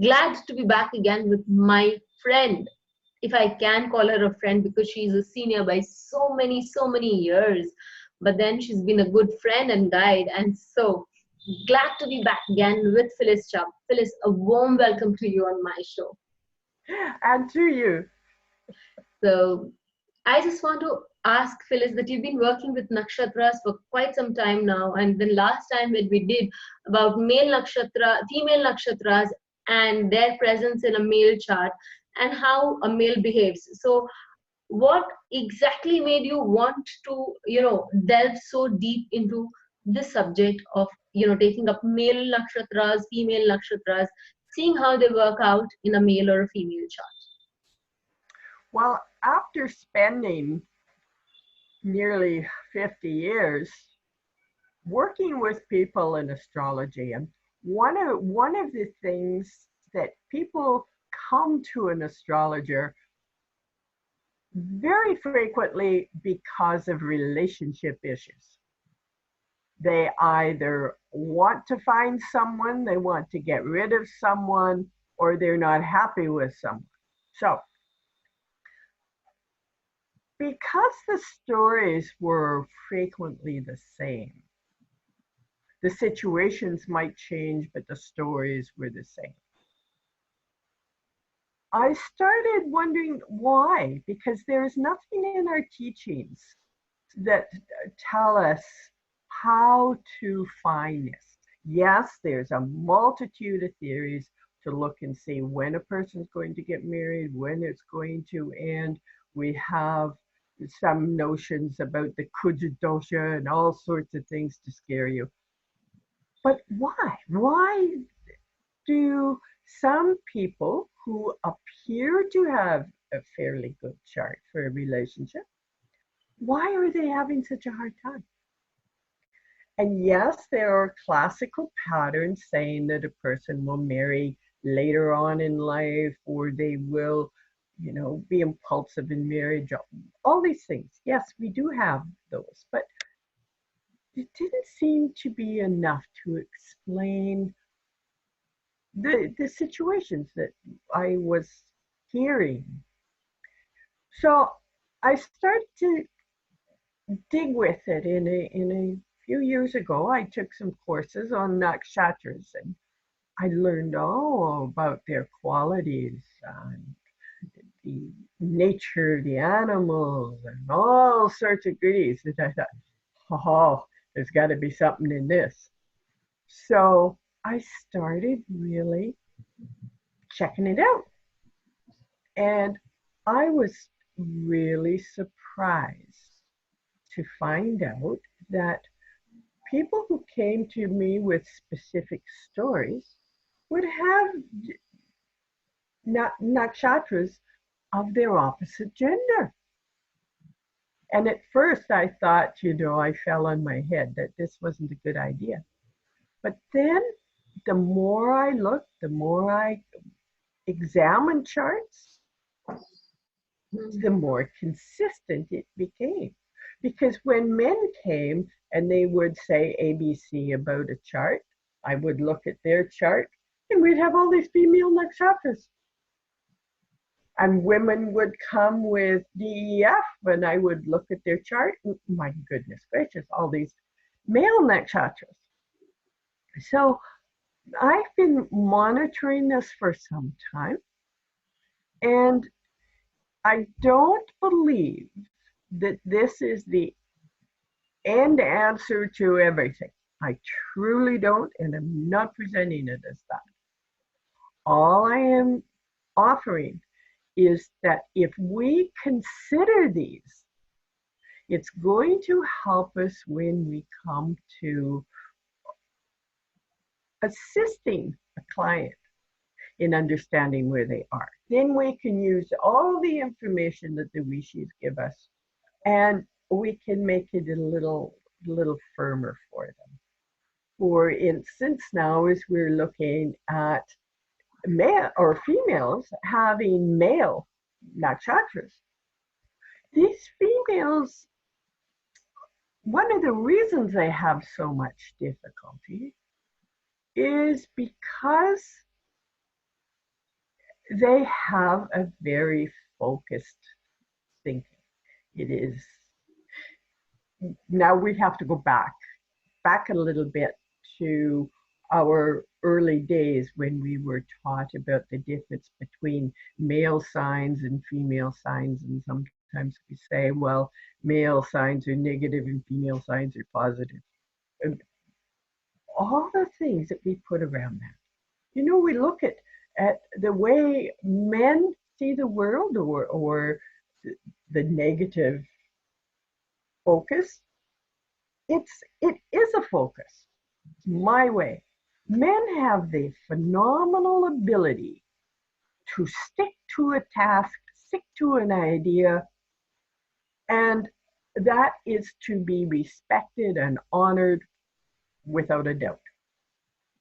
glad to be back again with my friend, if I can call her a friend, because she's a senior by so many years. But then she's been a good friend and guide. And so glad to be back again with Phyllis Chubb. Phyllis, a warm welcome to you on my show. And to you. So I just want to ask Phyllis that you've been working with Nakshatras for quite some time now. And then last time that we did about female Nakshatras and their presence in a male chart and how a male behaves. So what exactly made you want to, delve so deep into this subject of, taking up male Nakshatras, female Nakshatras, seeing how they work out in a male or a female chart? Well, after spending nearly 50 years working with people in astrology, and one of the things that people come to an astrologer very frequently because of relationship issues. They either want to find someone, they want to get rid of someone, or they're not happy with someone. So, because the stories were frequently the same, the situations might change, but the stories were the same. I started wondering why, because there's nothing in our teachings that tell us how to find this. Yes, there's a multitude of theories to look and see when a person's going to get married, when it's going to end. We have some notions about the Kuja dosha and all sorts of things to scare you. But why? Why do some people who appear to have a fairly good chart for a relationship, why are they having such a hard time? And yes, there are classical patterns saying that a person will marry later on in life, or they will, be impulsive in marriage, all these things. Yes, we do have those, but it didn't seem to be enough to explain the situations that I was hearing. So I started to dig with it in a few years ago. I took some courses on Nakshatras, and I learned all about their qualities and the nature of the animals and all sorts of goodies that I thought, oh, there's got to be something in this. So I started really checking it out. And I was really surprised to find out that people who came to me with specific stories would have nakshatras of their opposite gender. And at first I thought, I fell on my head that this wasn't a good idea. But then the more I looked, the more I examined charts, the more consistent it became. Because when men came and they would say ABC about a chart, I would look at their chart and we'd have all these female nakshatras. And women would come with DEF and I would look at their chart. My goodness gracious, all these male nakshatras. So I've been monitoring this for some time, and I don't believe that this is the end answer to everything. I truly don't, and I'm not presenting it as that. All I am offering is that if we consider these, it's going to help us when we come to assisting a client in understanding where they are. Then we can use all the information that the rishis give us, and we can make it a little firmer for them. For instance, now as we're looking at male or females having male nakshatras, these females, one of the reasons they have so much difficulty is because they have a very focused thinking. It is, now we have to go back a little bit to our early days when we were taught about the difference between male signs and female signs. And sometimes we say, well, male signs are negative and female signs are positive. And all the things that we put around that. You know, we look at the way men see the world, or the negative focus. It is a focus. It's my way. Men have the phenomenal ability to stick to a task, stick to an idea, and that is to be respected and honored without a doubt.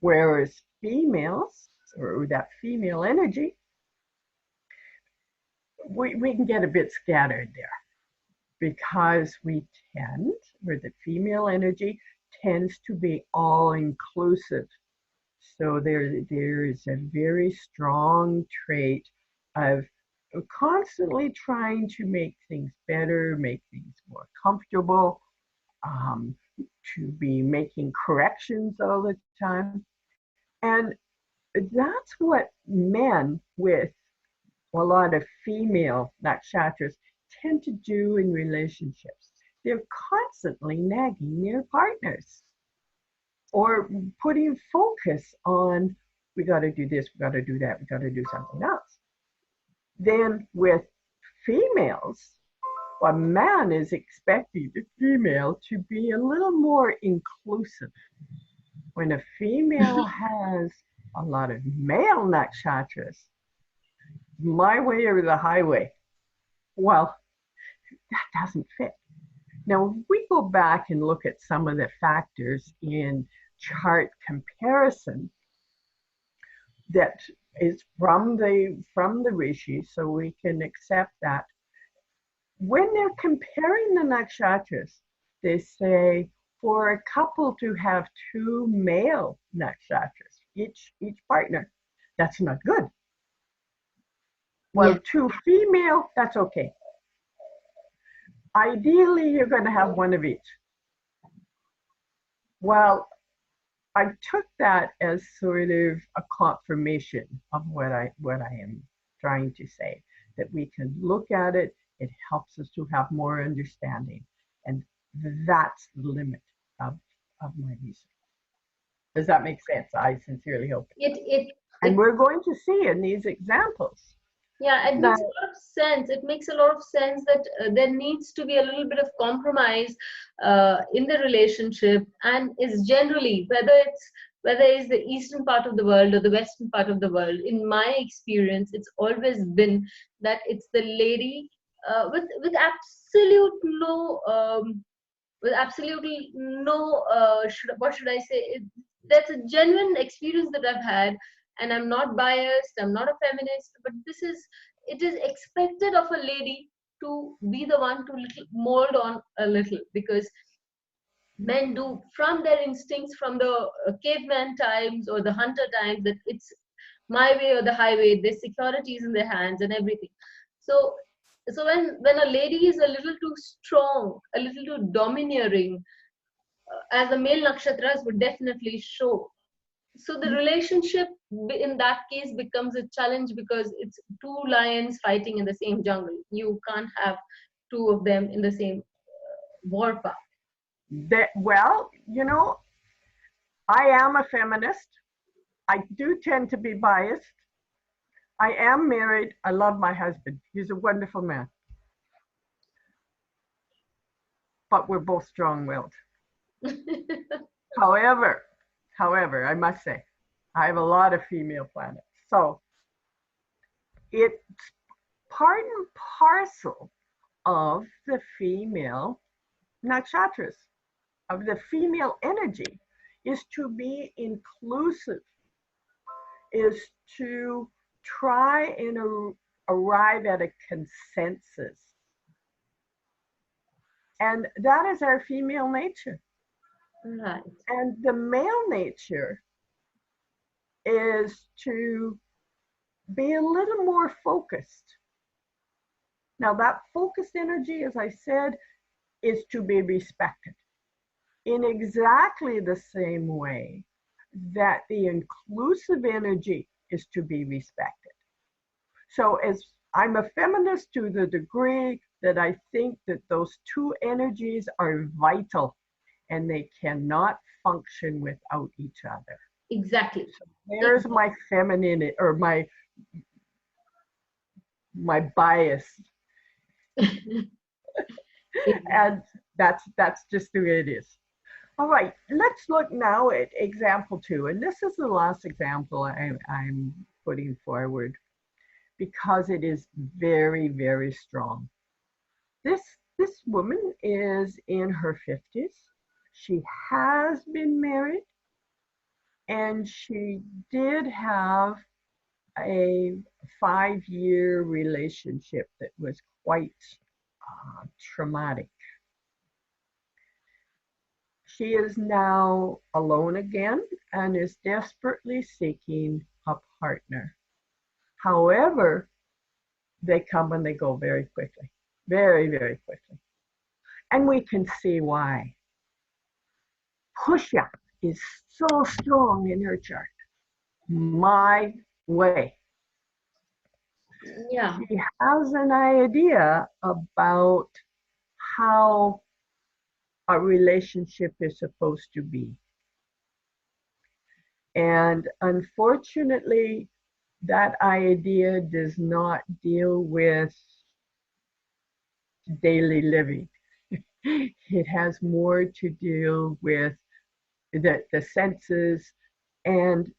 Whereas females, or that female energy, we can get a bit scattered there, because we tend, or the female energy tends to be all inclusive. So there is a very strong trait of constantly trying to make things better, make things more comfortable, to be making corrections all the time. And that's what men with a lot of female nakshatras tend to do in relationships. They're constantly nagging their partners, or putting focus on, we got to do this, we got to do that, we got to do something else. Then with females, a man is expecting the female to be a little more inclusive. When a female has a lot of male nakshatras, my way or the highway, well, that doesn't fit. Now, if we go back and look at some of the factors in chart comparison that is from the rishi, so we can accept that. When they're comparing the nakshatras, they say for a couple to have 2 male nakshatras, each partner, that's not good. Well, 2 female, that's okay. Ideally, you're going to have 1 of each. Well, I took that as sort of a confirmation of what I am trying to say, that we can look at it. It helps us to have more understanding, and that's the limit of my research. Does that make sense? I sincerely hope. And we're going to see in these examples. Yeah, it makes a lot of sense. It makes a lot of sense that there needs to be a little bit of compromise in the relationship, and is generally, whether it's the eastern part of the world or the western part of the world, in my experience, it's always been that it's the lady with absolute no what should I say? That's a genuine experience that I've had. And I'm not biased, I'm not a feminist, but it is expected of a lady to be the one to mold on a little, because men do, from their instincts, from the caveman times or the hunter times, that it's my way or the highway, their security is in their hands and everything. So when a lady is a little too strong, a little too domineering, as the male nakshatras would definitely show, so the relationship in that case becomes a challenge, because it's 2 lions fighting in the same jungle. You can't have 2 of them in the same war path. Well, you know, I am a feminist. I do tend to be biased. I am married. I love my husband. He's a wonderful man. But we're both strong-willed. However, I must say, I have a lot of female planets. So it's part and parcel of the female nakshatras, of the female energy, is to be inclusive, is to try and arrive at a consensus. And that is our female nature. Right. And the male nature is to be a little more focused. Now that focused energy, as I said, is to be respected in exactly the same way that the inclusive energy is to be respected. So as I'm a feminist to the degree that I think that those two energies are vital and they cannot function without each other. Exactly. So there's my feminine or my bias. And that's just the way it is. All right, let's look now at example 2. And this is the last example I'm putting forward because it is very, very strong. This woman is in her 50s. She has been married and she did have a 5-year relationship that was quite traumatic. She is now alone again and is desperately seeking a partner. However, they come and they go very quickly, very, very quickly. And we can see why. Pusha is so strong in her chart. My way. Yeah. She has an idea about how a relationship is supposed to be. And unfortunately, that idea does not deal with daily living. It has more to deal with the senses and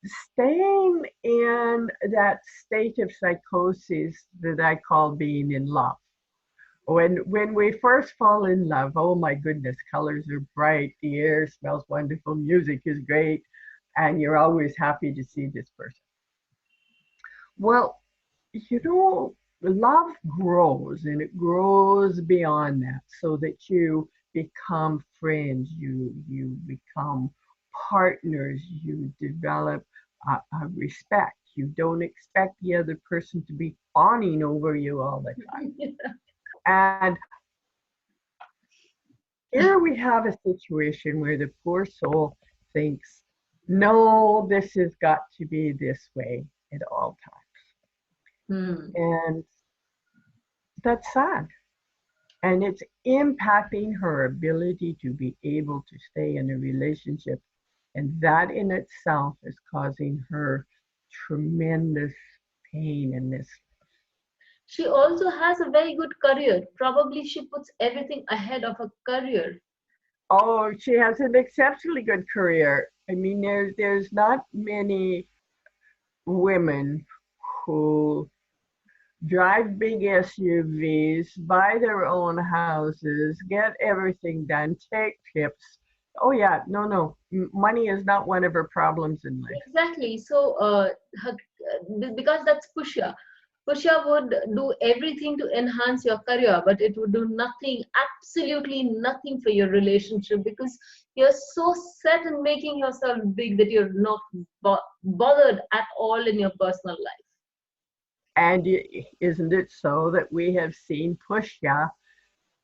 staying in that state of psychosis that I call being in love. When we first fall in love, oh my goodness, colors are bright, the air smells wonderful, music is great, and you're always happy to see this person. Well, love grows and it grows beyond that so that you become friends, you become partners, you develop a respect. You don't expect the other person to be fawning over you all the time. And here we have a situation where the poor soul thinks, no, this has got to be this way at all times. And that's sad. And it's impacting her ability to be able to stay in a relationship. And that in itself is causing her tremendous pain in this. She also has a very good career. Probably she puts everything ahead of her career. Oh, she has an exceptionally good career. I mean, there's not many women who drive big SUVs, buy their own houses, get everything done, take trips. Oh yeah, no, money is not one of her problems in life. Exactly. So, because that's Pushya. Pushya would do everything to enhance your career, but it would do nothing, absolutely nothing for your relationship because you're so set in making yourself big that you're not bothered at all in your personal life. And isn't it so that we have seen Pushya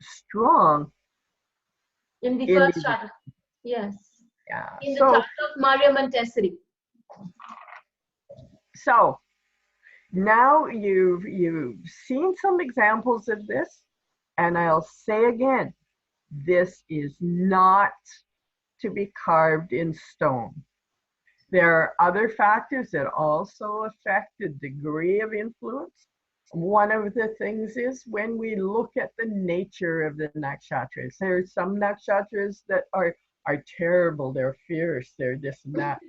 strong in the first chart? Yes. Yeah. In the chart of Maria Montessori. So now you've seen some examples of this, and I'll say again, this is not to be carved in stone. There are other factors that also affect the degree of influence. One of the things is when we look at the nature of the nakshatras. There are some nakshatras that are terrible, they're fierce, they're this and that.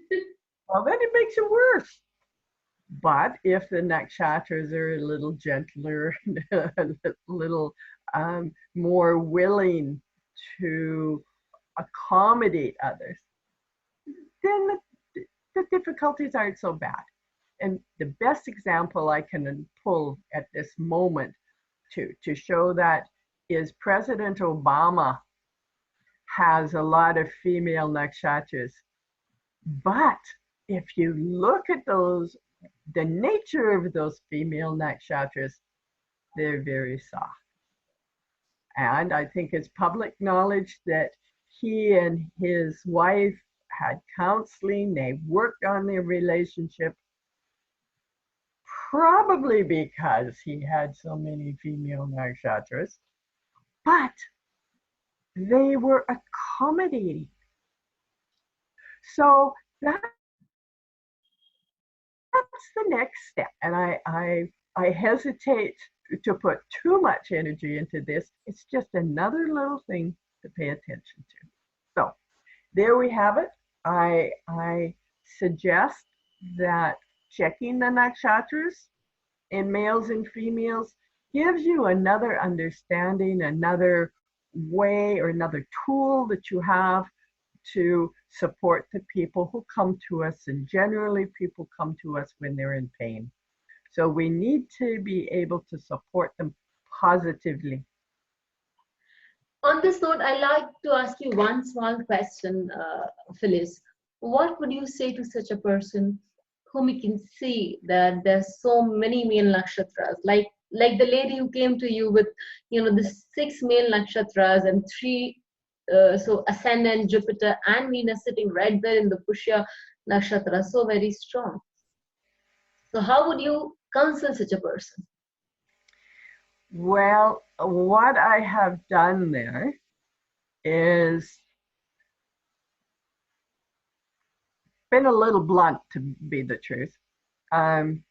Well, then it makes it worse. But if the nakshatras are a little gentler, a little more willing to accommodate others, then the difficulties aren't so bad. And the best example I can pull at this moment to show that is President Obama has a lot of female nakshatras. But if you look at those the nature of those female nakshatras, they're very soft. And I think it's public knowledge that he and his wife had counseling, they worked on their relationship, probably because he had so many female nakshatras, but they were accommodating. So that's the next step. And I hesitate to put too much energy into this. It's just another little thing to pay attention to. So there we have it. I suggest that checking the nakshatras in males and females gives you another understanding, another way or another tool that you have to support the people who come to us. And generally people come to us when they're in pain. So we need to be able to support them positively. On this note, I'd like to ask you one small question, Phyllis. What would you say to such a person whom you can see that there's so many male nakshatras, like the lady who came to you with, the 6 male nakshatras and 3, so ascendant, Jupiter and Venus sitting right there in the Pushya nakshatra, so very strong. So how would you counsel such a person? Well, what I have done there is been a little blunt, to be the truth, and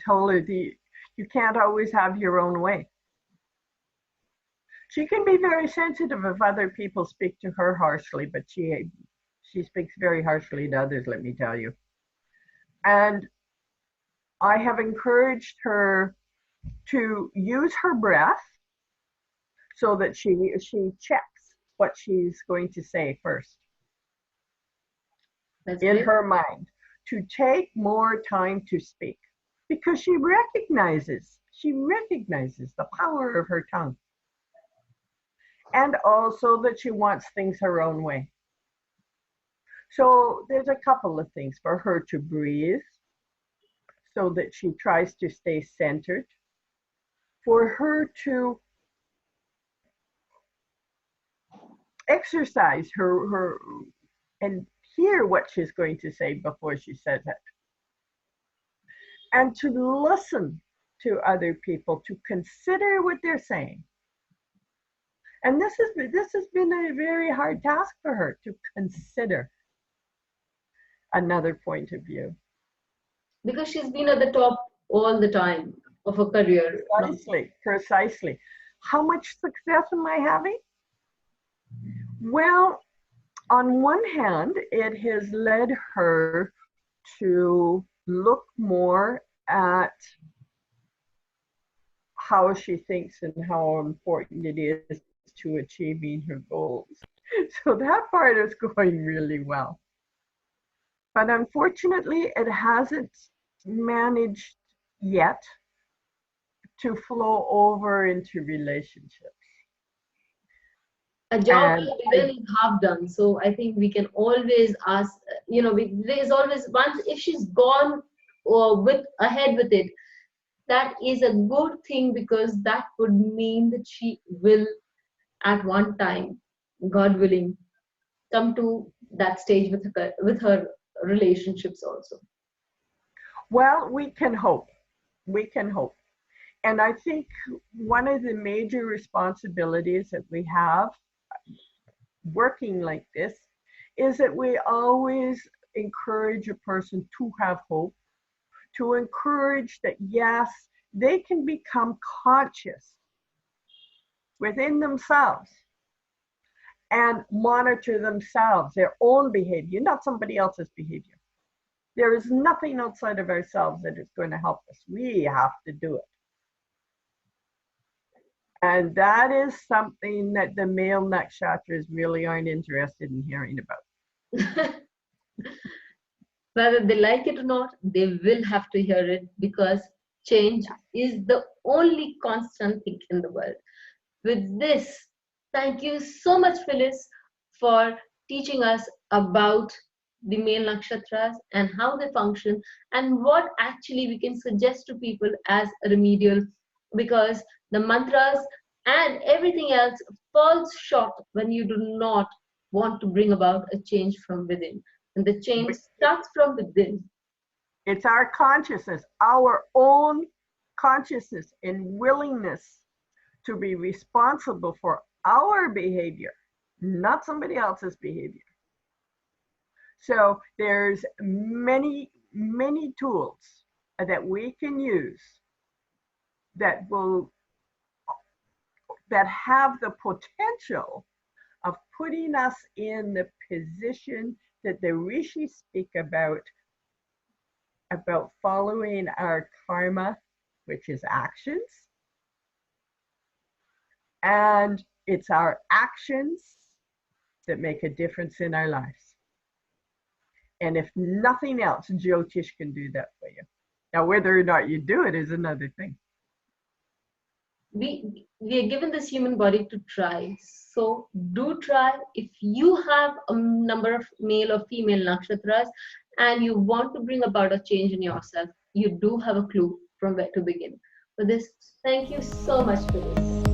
told her you can't always have your own way. She can be very sensitive if other people speak to her harshly, but she speaks very harshly to others, let me tell you. And I have encouraged her to use her breath so that she checks what she's going to say first. That's in great. her mind, to take more time to speak, because she recognizes the power of her tongue, and also that she wants things her own way. So there's a couple of things for her to breathe so that she tries to stay centered, for her to exercise her and hear what she's going to say before she says it, and to listen to other people, to consider what they're saying. And this has been a very hard task for her, to consider another point of view. Because she's been at the top all the time of her career. Precisely. How much success am I having? Well, on one hand, it has led her to look more at how she thinks and how important it is to achieving her goals. So that part is going really well. But unfortunately, it hasn't managed yet to flow over into relationships. A job well is half done. So I think we can always ask, there's always once, if she's gone ahead with it, that is a good thing, because that would mean that she will at one time, God willing, come to that stage with her relationships also. Well, we can hope. We can hope. And I think one of the major responsibilities that we have working like this is that we always encourage a person to have hope, to encourage that, yes, they can become conscious within themselves and monitor themselves, their own behavior, not somebody else's behavior. There is nothing outside of ourselves that is going to help us. We have to do it. And that is something that the male nakshatras really aren't interested in hearing about. Whether they like it or not, they will have to hear it, because change is the only constant thing in the world. With this, thank you so much, Phyllis, for teaching us about the male nakshatras and how they function, and what actually we can suggest to people as a remedial, because the mantras and everything else falls short when you do not want to bring about a change from within. And the change starts from within. It's our consciousness, our own consciousness and willingness to be responsible for our behavior, not somebody else's behavior. So there's many, many tools that we can use that have the potential of putting us in the position that the rishis speak about following our karma, which is actions. And it's our actions that make a difference in our lives. And if nothing else, Jyotish can do that for you. Now, whether or not you do it is another thing. We are given this human body to try. So do try. If you have a number of male or female nakshatras and you want to bring about a change in yourself, you do have a clue from where to begin. For this, thank you so much for this.